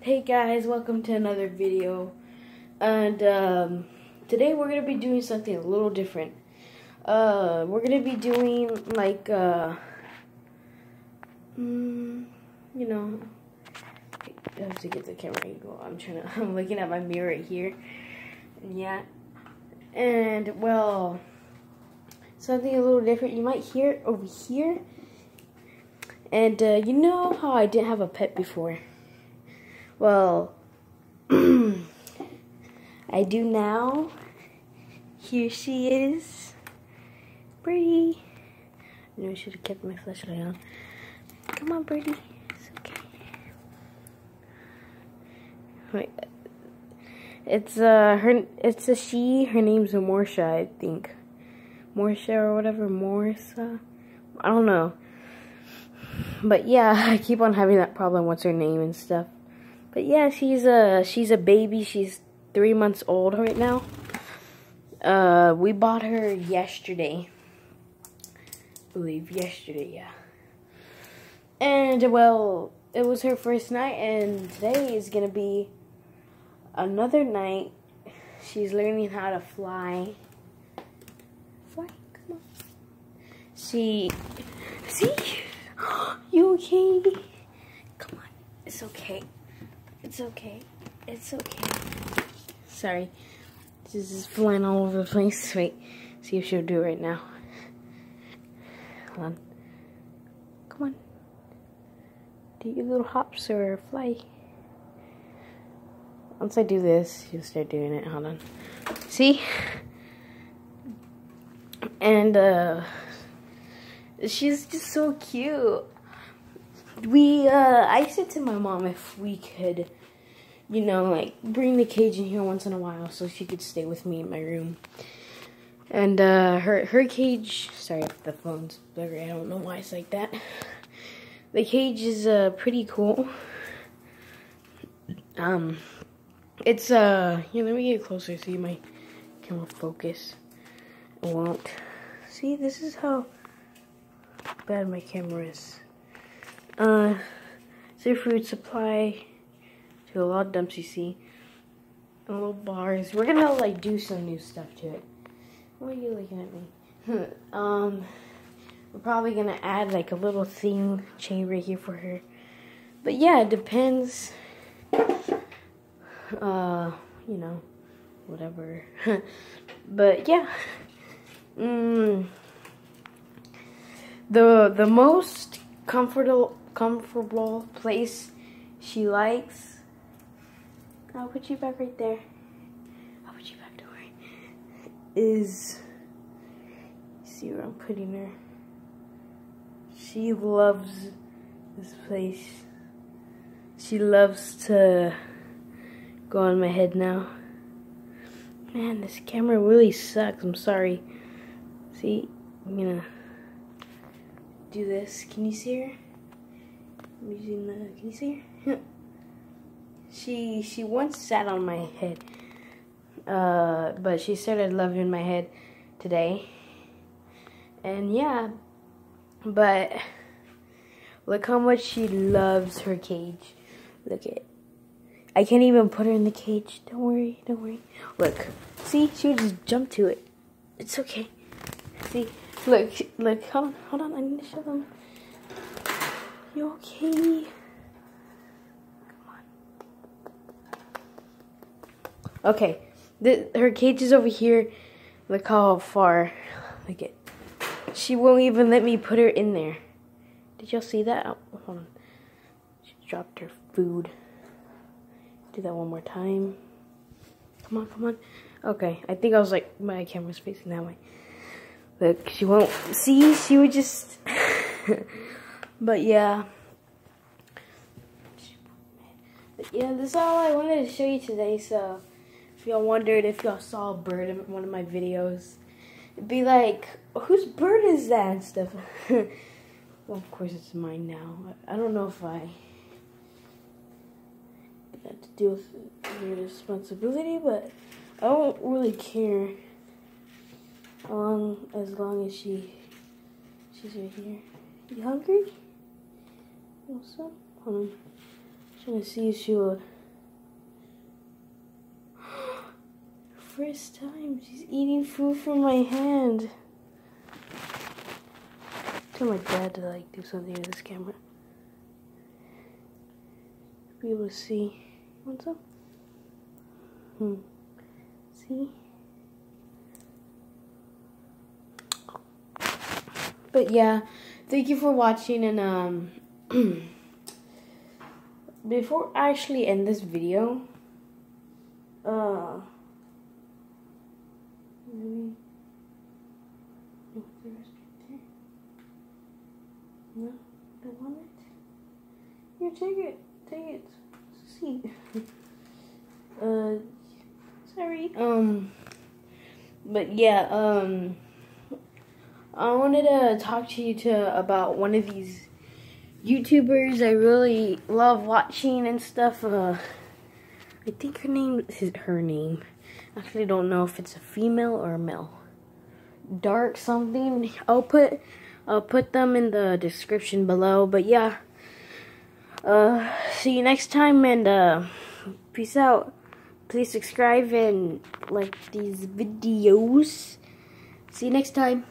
Hey guys, welcome to another video. And today we're gonna be doing something a little different. We're gonna be doing like you know, I have to get the camera angle. I'm looking at my mirror right here. And yeah. And well, something a little different. You might hear it over here. And you know how I didn't have a pet before? Well, I do now. Here she is. Birdie. I know I should have kept my flashlight on. Come on, Birdie. It's okay. Wait. It's a she. Her name's Morsha, I think. Morsha or whatever. Morsa. I don't know. But yeah, I keep on having that problem. What's her name and stuff. But yeah, she's a baby. She's 3 months old right now. We bought her yesterday. I believe yesterday, yeah. And well, it was her first night, and today is gonna be another night. She's learning how to fly. Fly, come on. See, you okay? Come on, it's okay. It's okay. It's okay. Sorry. This is flying all over the place. Wait. See if she'll do it right now. Hold on. Come on. Do your little hops or fly. Once I do this, she'll start doing it. Hold on. See? And, she's just so cute. I said to my mom if we could, you know, like, bring the cage in here once in a while so she could stay with me in my room. And, her cage, sorry if the phone's blurry, I don't know why it's like that. The cage is, pretty cool. It's, here, let me get closer so you might camera focus. It won't. See, this is how bad my camera is. It's a fruit supply to a lot of dumps you see. And little bars. We're gonna like do some new stuff to it. Why are you looking at me? We're probably gonna add like a little theme chain right here for her. But yeah, it depends. You know, whatever. But yeah. The most comfortable place she likes. I'll put you back right there. I'll put you back, don't worry. Is, see where I'm putting her. She loves this place. She loves to go on my head now. Man, this camera really sucks. I'm sorry. See, I'm gonna do this. Can you see her? I'm using the, can you see her? She once sat on my head, but she started loving my head today. And yeah, but look how much she loves her cage. Look at it. I can't even put her in the cage. Don't worry, don't worry. Look, see, she would just jump to it. It's okay. See, look, hold on, I need to show them. You okay? Come on. Okay, her cage is over here. Look how far. Look at. She won't even let me put her in there. Did y'all see that? Oh, hold on. She dropped her food. Do that one more time. Come on, come on. Okay, I think I was like, my camera's facing that way. Look, she won't see, she would just, but yeah. But yeah, this is all I wanted to show you today, so if y'all wondered if y'all saw a bird in one of my videos, it'd be like, whose bird is that and stuff. Well, of course it's mine now. I don't know if I had to deal with your responsibility, but I don't really care. As long as she's right here. You hungry? Want some? Hold on. Trying to see if she will numerous times. She's eating food from my hand. Tell my dad to like do something to this camera. Be able to see. What's up? See? But yeah, thank you for watching, and before I actually end this video, maybe no, don't want it. Here, take it. See. Sorry. But yeah, I wanted to talk to you about one of these YouTubers I really love watching and stuff. I think her name is her name. I actually don't know if it's a female or a male. Dark something. I'll put them in the description below. But yeah. See you next time, and peace out. Please subscribe and like these videos. See you next time.